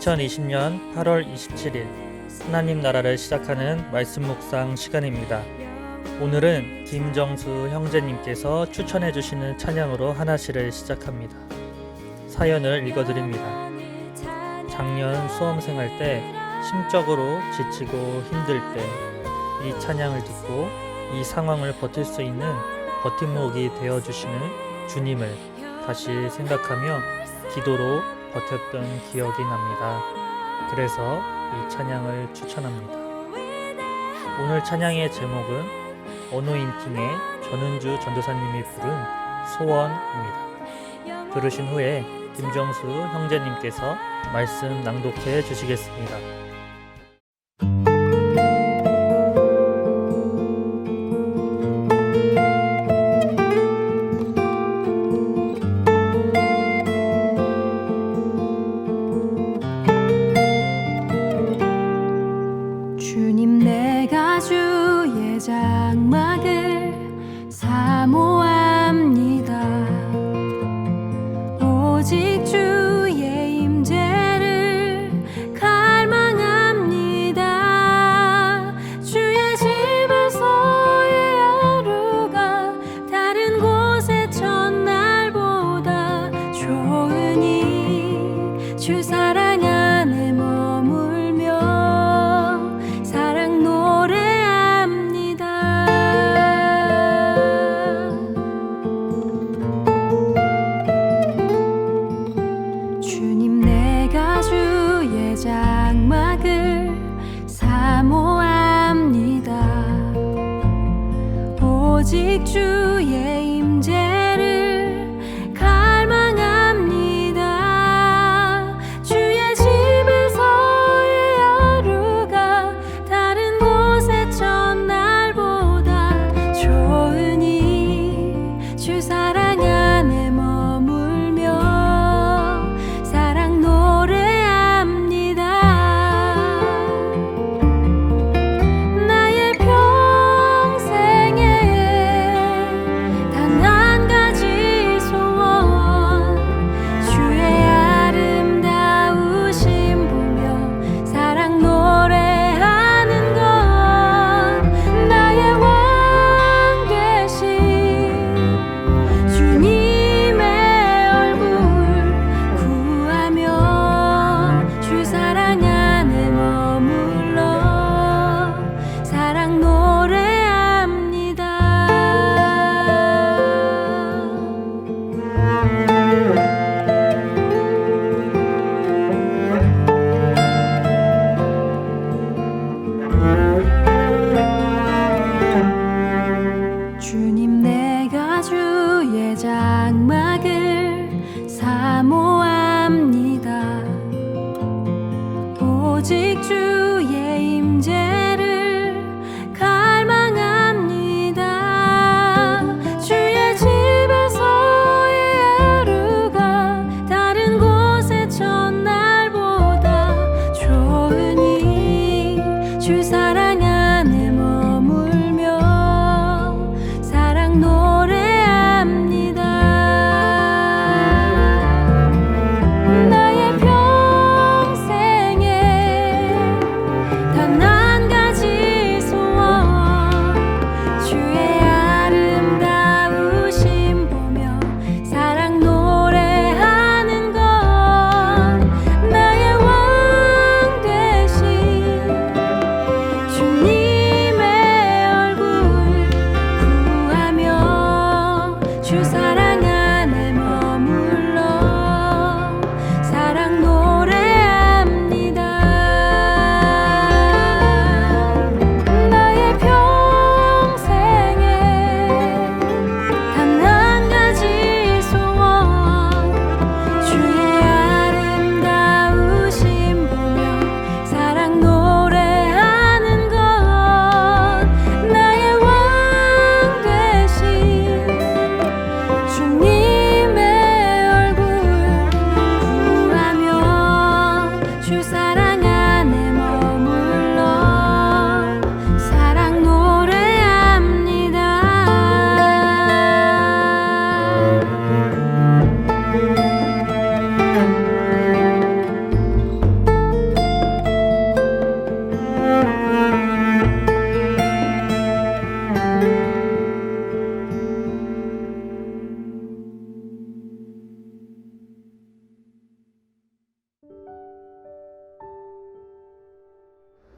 2020년 8월 27일 하나님 나라를 시작하는 말씀 묵상 시간입니다. 오늘은 김정수 형제님께서 추천해 주시는 찬양으로 하나씩을 시작합니다. 사연을 읽어드립니다. 작년 수험생활 때 심적으로 지치고 힘들 때 이 찬양을 듣고 이 상황을 버틸 수 있는 버팀목이 되어주시는 주님을 다시 생각하며 기도로 버텼던 기억이 납니다. 그래서 이 찬양을 추천합니다. 오늘 찬양의 제목은 어노인팅의 전은주 전도사님이 부른 소원입니다. 들으신 후에 김정수 형제님께서 말씀 낭독해 주시겠습니다. 주님, 내가 주의 장막을 사모합니다. 오직 주의 임재를 갈망합니다. 주의 집에서의 하루가 다른 곳의 첫날보다 좋으니 주 사랑 안에 머물며 사랑 노래합니다. 주님, 내가 주의 장막을 사모합니다. 오직 주의 임재를 갈망합니다. 주의 집에서의 하루가 다른 곳의 첫날보다 좋으니 주 사랑 안에 머물며 사랑 노래합니다. 나의 평생에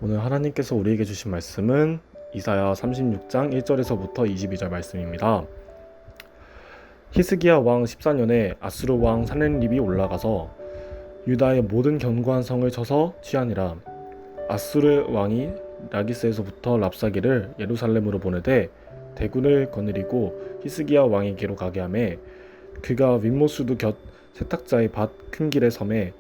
오늘 하나님께서 우리에게 주신 말씀은 이사야 36장 1절에서부터 22절 말씀입니다. 히스기야 왕 14년에 아수르 왕 사네립이 올라가서 유다의 모든 견고한 성을 쳐서 취하니라. 아수르 왕이 라기스에서부터 랍사기를 예루살렘으로 보내되 대군을 거느리고 히스기야 왕에게로 가게 하매 그가 윗모수도 곁 세탁자의 밭 큰 길에 섬에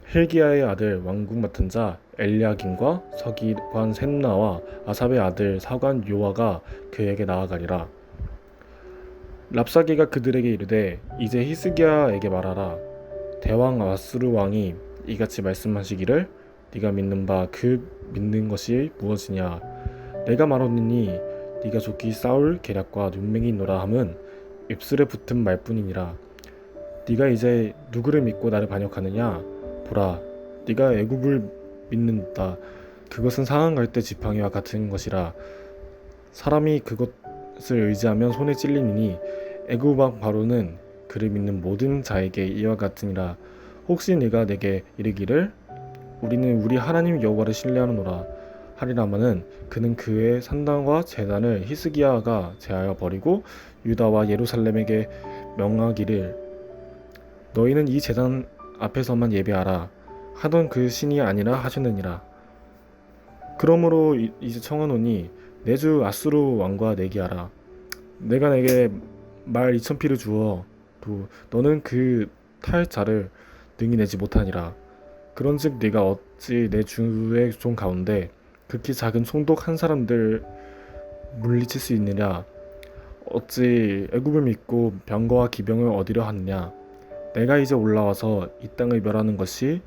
힐기야의 아들 왕궁 맡은 자 엘리야김과 서기관 셈나와 아삽의 아들 사관 요아가 그에게 나아가리라. 랍사기가 그들에게 이르되 이제 히스기야에게 말하라. 대왕 아수르 왕이 이같이 말씀하시기를 네가 믿는 바 그 믿는 것이 무엇이냐. 내가 말하노니 네가 좋게 싸울 계략과 눈맹이 있노라 함은 입술에 붙은 말뿐이니라. 네가 이제 누구를 믿고 나를 반역하느냐. 보라, 네가 애굽을 믿는다. 그것은 상한 갈대 지팡이와 같은 것이라. 사람이 그것을 의지하면 손에 찔리니 애굽 왕 바로는 그를 믿는 모든 자에게 이와 같으니라. 혹시 네가 내게 이르기를 우리는 우리 하나님 여호와를 신뢰하노라 하리라마는 그는 그의 산당과 제단을 히스기야가 제하여 버리고 유다와 예루살렘에게 명하기를 너희는 이 제단 앞에서만 예배하라 하던 그 신이 아니라 하셨느니라. 그러므로 이제 청하노니 내 주 아수르 왕과 내기하라. 내가 내게 말 2000피를 주어 도 너는 그 탈자를 능히 내지 못하니라. 그런즉 네가 어찌 내 주의 종 가운데 극히 작은 총독 한 사람들 물리칠 수 있느냐. 어찌 애굽을 믿고 병거와 기병을 얻으려 하느냐. 내가 이제 올라와서 이 땅을 멸하는 것이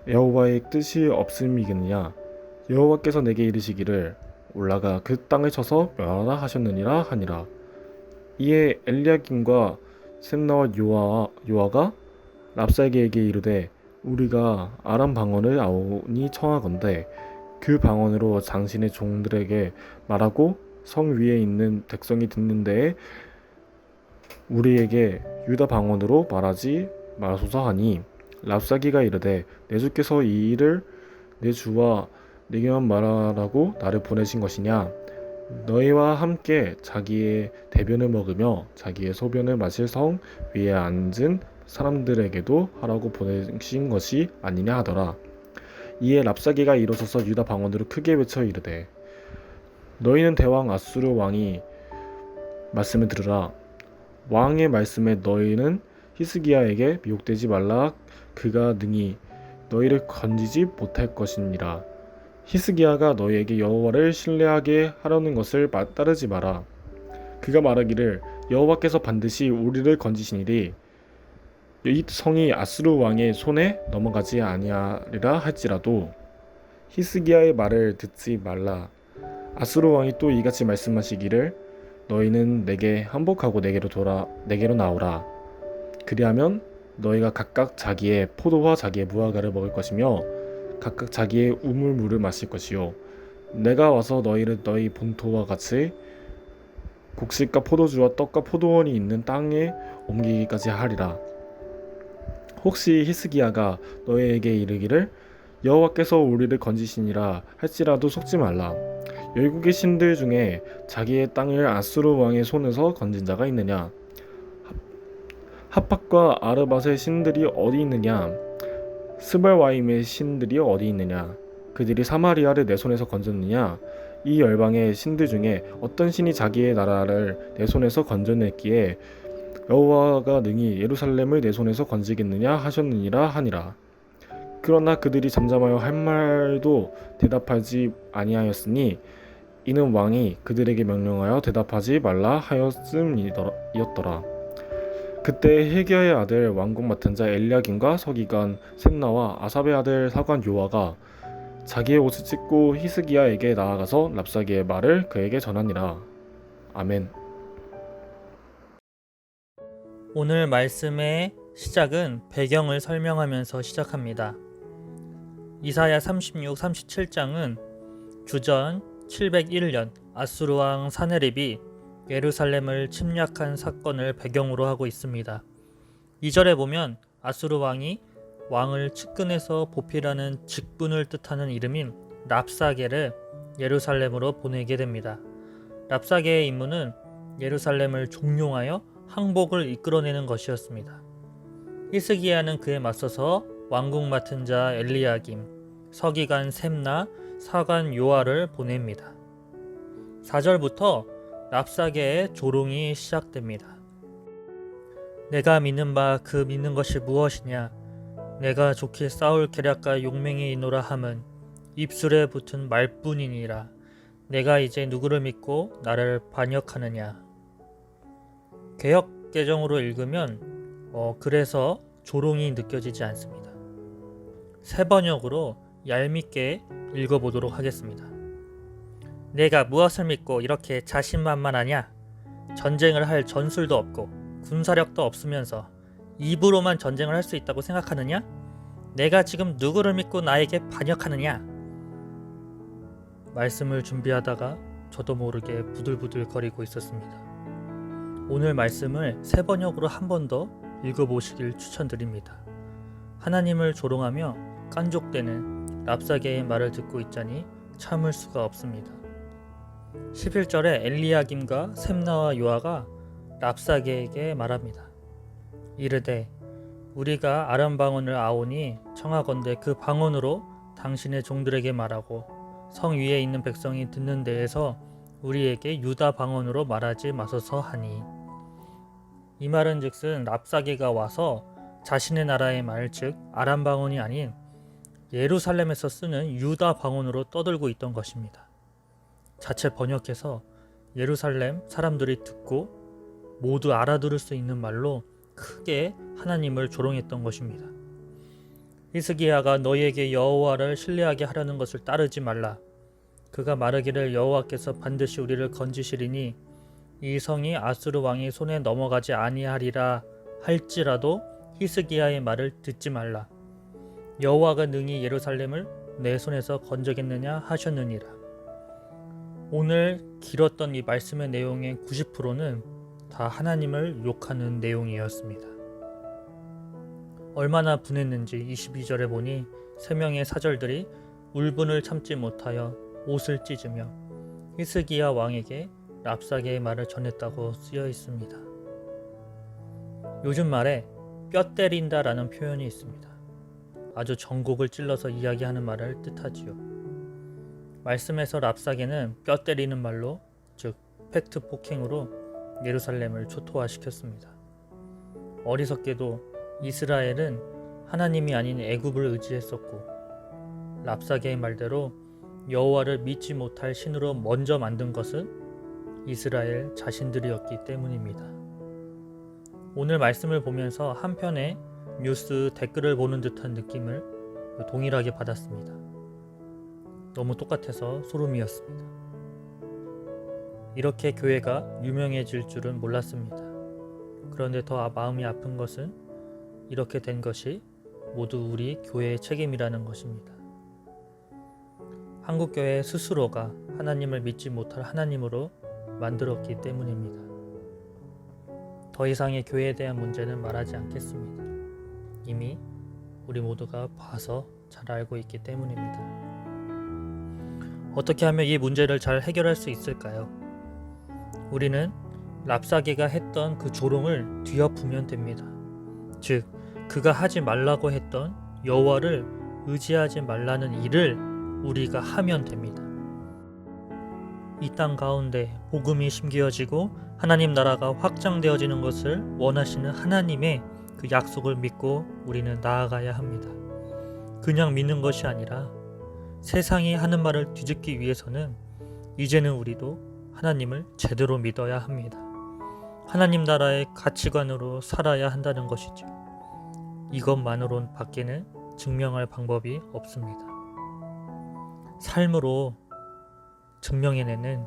여호와의 뜻이 없음이겠느냐. 여호와께서 내게 이르시기를 올라가 그 땅을 쳐서 멸하라 하셨느니라 하니라. 이에 엘리야김과 셈나와 요아가 랍사기에게 이르되 우리가 아람 방언을 아오니 청하건대 그 방언으로 당신의 종들에게 말하고 성 위에 있는 백성이 듣는 데에 우리에게 유다 방언으로 말하지 마소서 하니 랍사기가 이르되 내 주께서 이 일을 내 주와 내게만 말하라고 나를 보내신 것이냐. 너희와 함께 자기의 대변을 먹으며 자기의 소변을 마실 성 위에 앉은 사람들에게도 하라고 보내신 것이 아니냐 하더라. 이에 랍사기가 일어서서 유다 방언으로 크게 외쳐 이르되 너희는 대왕 아수르 왕이 말씀을 들으라. 왕의 말씀에 너희는 히스기야에게 미혹되지 말라. 그가 능히 너희를 건지지 못할 것이니라. 히스기야가 너희에게 여호와를 신뢰하게 하려는 것을 따르지 마라. 그가 말하기를 여호와께서 반드시 우리를 건지시니리 이 성이 아수르 왕의 손에 넘어가지 아니하리라 할지라도 히스기야의 말을 듣지 말라. 아수르 왕이 또 이같이 말씀하시기를 너희는 내게 항복하고 내게로 나오라. 그리하면 너희가 각각 자기의 포도와 자기의 무화과를 먹을 것이며 각각 자기의 우물물을 마실 것이요 내가 와서 너희를 너희 본토와 같이 곡식과 포도주와 떡과 포도원이 있는 땅에 옮기기까지 하리라. 혹시 히스기야가 너희에게 이르기를 여호와께서 우리를 건지시니라 할지라도 속지 말라. 열국의 신들 중에 자기의 땅을 아수르 왕의 손에서 건진 자가 있느냐. 핫팟과 아르밧의 신들이 어디 있느냐. 스발와임의 신들이 어디 있느냐. 그들이 사마리아를 내 손에서 건졌느냐. 이 열방의 신들 중에 어떤 신이 자기의 나라를 내 손에서 건져냈기에 여호와가 능히 예루살렘을 내 손에서 건지겠느냐 하셨느니라 하니라. 그러나 그들이 잠잠하여 할 말도 대답하지 아니하였으니 이는 왕이 그들에게 명령하여 대답하지 말라 하였음이었더라. 그때 힐기야의 아들 왕궁 맡은 자 엘리야김과 서기관 셈나와 아삽의 아들 사관 요아가 자기의 옷을 찢고 히스기야에게 나아가서 랍사기의 말을 그에게 전하니라. 아멘. 오늘 말씀의 시작은 배경을 설명하면서 시작합니다. 이사야 36, 37장은 주전 701년 아수르 왕 사네립이 예루살렘을 침략한 사건을 배경으로 하고 있습니다. 2절에 보면 아수르 왕이 왕을 측근해서 보필하는 직분을 뜻하는 이름인 랍사게를 예루살렘으로 보내게 됩니다. 랍사게의 임무는 예루살렘을 종용하여 항복을 이끌어내는 것이었습니다. 히스기야는 그에 맞서서 왕궁 맡은 자 엘리야김, 서기관 셈나, 사관 요아를 보냅니다. 4절부터 랍사게의 조롱이 시작됩니다. 내가 믿는 바 그 믿는 것이 무엇이냐? 내가 좋게 싸울 계략과 용맹이 있노라 함은 입술에 붙은 말뿐이니라. 내가 이제 누구를 믿고 나를 반역하느냐? 개역 개정으로 읽으면 그래서 조롱이 느껴지지 않습니다. 새 번역으로 얄밉게 읽어보도록 하겠습니다. 내가 무엇을 믿고 이렇게 자신만만하냐? 전쟁을 할 전술도 없고 군사력도 없으면서 입으로만 전쟁을 할 수 있다고 생각하느냐? 내가 지금 누구를 믿고 나에게 반역하느냐? 말씀을 준비하다가 저도 모르게 부들부들 거리고 있었습니다. 오늘 말씀을 새 번역으로 한 번 더 읽어보시길 추천드립니다. 하나님을 조롱하며 깐족대는 랍사게의 말을 듣고 있자니 참을 수가 없습니다. 11절에 엘리야김과 셈나와 요아가 랍사게에게 말합니다. 이르되 우리가 아람 방언을 아오니 청하건대 그 방언으로 당신의 종들에게 말하고 성 위에 있는 백성이 듣는 데에서 우리에게 유다 방언으로 말하지 마소서 하니. 이 말은 즉슨 랍사게가 와서 자신의 나라의 말 즉 아람 방언이 아닌 예루살렘에서 쓰는 유다 방언으로 떠들고 있던 것입니다. 자체 번역해서 예루살렘 사람들이 듣고 모두 알아들을 수 있는 말로 크게 하나님을 조롱했던 것입니다. 히스기야가 너희에게 여호와를 신뢰하게 하려는 것을 따르지 말라. 그가 말하기를 여호와께서 반드시 우리를 건지시리니 이 성이 아수르 왕의 손에 넘어가지 아니하리라 할지라도 히스기야의 말을 듣지 말라. 여호와가 능히 예루살렘을 내 손에서 건져겠느냐 하셨느니라. 오늘 길었던 이 말씀의 내용의 90%는 다 하나님을 욕하는 내용이었습니다. 얼마나 분했는지 22절에 보니 3명의 사절들이 울분을 참지 못하여 옷을 찢으며 히스기야 왕에게 랍사게의 말을 전했다고 쓰여 있습니다. 요즘 말에 뼈 때린다 라는 표현이 있습니다. 아주 전곡을 찔러서 이야기하는 말을 뜻하지요. 말씀에서 랍사게는 뼈 때리는 말로 즉 팩트 폭행으로 예루살렘을 초토화시켰습니다. 어리석게도 이스라엘은 하나님이 아닌 애굽을 의지했었고 랍사게의 말대로 여호와를 믿지 못할 신으로 먼저 만든 것은 이스라엘 자신들이었기 때문입니다. 오늘 말씀을 보면서 한편의 뉴스 댓글을 보는 듯한 느낌을 동일하게 받았습니다. 너무 똑같아서 소름이었습니다. 이렇게 교회가 유명해질 줄은 몰랐습니다. 그런데 더 마음이 아픈 것은 이렇게 된 것이 모두 우리 교회의 책임이라는 것입니다. 한국교회 스스로가 하나님을 믿지 못할 하나님으로 만들었기 때문입니다. 더 이상의 교회에 대한 문제는 말하지 않겠습니다. 이미 우리 모두가 봐서 잘 알고 있기 때문입니다. 어떻게 하면 이 문제를 잘 해결할 수 있을까요? 우리는 랍사게가 했던 그 조롱을 뒤엎으면 됩니다. 즉, 그가 하지 말라고 했던 여호와를 의지하지 말라는 일을 우리가 하면 됩니다. 이 땅 가운데 복음이 심기어지고 하나님 나라가 확장되어지는 것을 원하시는 하나님의 그 약속을 믿고 우리는 나아가야 합니다. 그냥 믿는 것이 아니라 세상이 하는 말을 뒤집기 위해서는 이제는 우리도 하나님을 제대로 믿어야 합니다. 하나님 나라의 가치관으로 살아야 한다는 것이죠. 이것만으론 밖에는 증명할 방법이 없습니다. 삶으로 증명해내는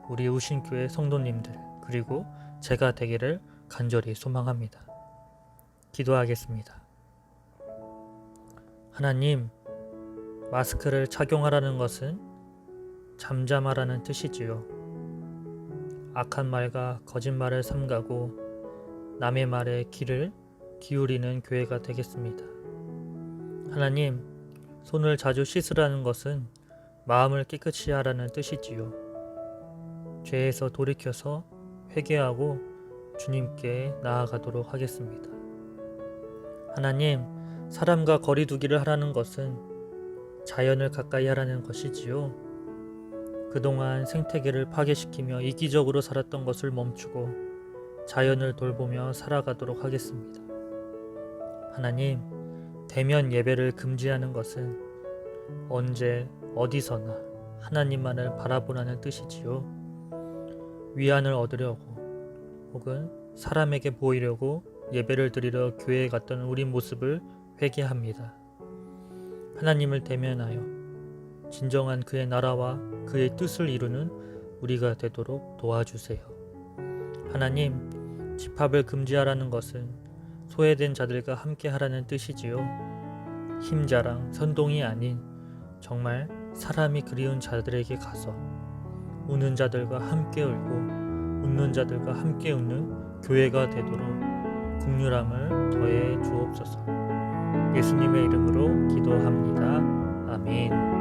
우리 우신교회 성도님들 그리고 제가 되기를 간절히 소망합니다. 기도하겠습니다. 하나님, 마스크를 착용하라는 것은 잠잠하라는 뜻이지요. 악한 말과 거짓말을 삼가고 남의 말에 귀를 기울이는 교회가 되겠습니다. 하나님, 손을 자주 씻으라는 것은 마음을 깨끗이 하라는 뜻이지요. 죄에서 돌이켜서 회개하고 주님께 나아가도록 하겠습니다. 하나님, 사람과 거리 두기를 하라는 것은 자연을 가까이 하라는 것이지요. 그동안 생태계를 파괴시키며 이기적으로 살았던 것을 멈추고 자연을 돌보며 살아가도록 하겠습니다. 하나님, 대면 예배를 금지하는 것은 언제 어디서나 하나님만을 바라보라는 뜻이지요. 위안을 얻으려고 혹은 사람에게 보이려고 예배를 드리러 교회에 갔던 우리 모습을 회개합니다. 하나님을 대면하여 진정한 그의 나라와 그의 뜻을 이루는 우리가 되도록 도와주세요. 하나님, 집합을 금지하라는 것은 소외된 자들과 함께 하라는 뜻이지요. 힘자랑 선동이 아닌 정말 사람이 그리운 자들에게 가서 우는 자들과 함께 울고 웃는 자들과 함께 웃는 교회가 되도록 긍휼함을 더해 주옵소서. 예수님의 이름으로 기도합니다. 아멘.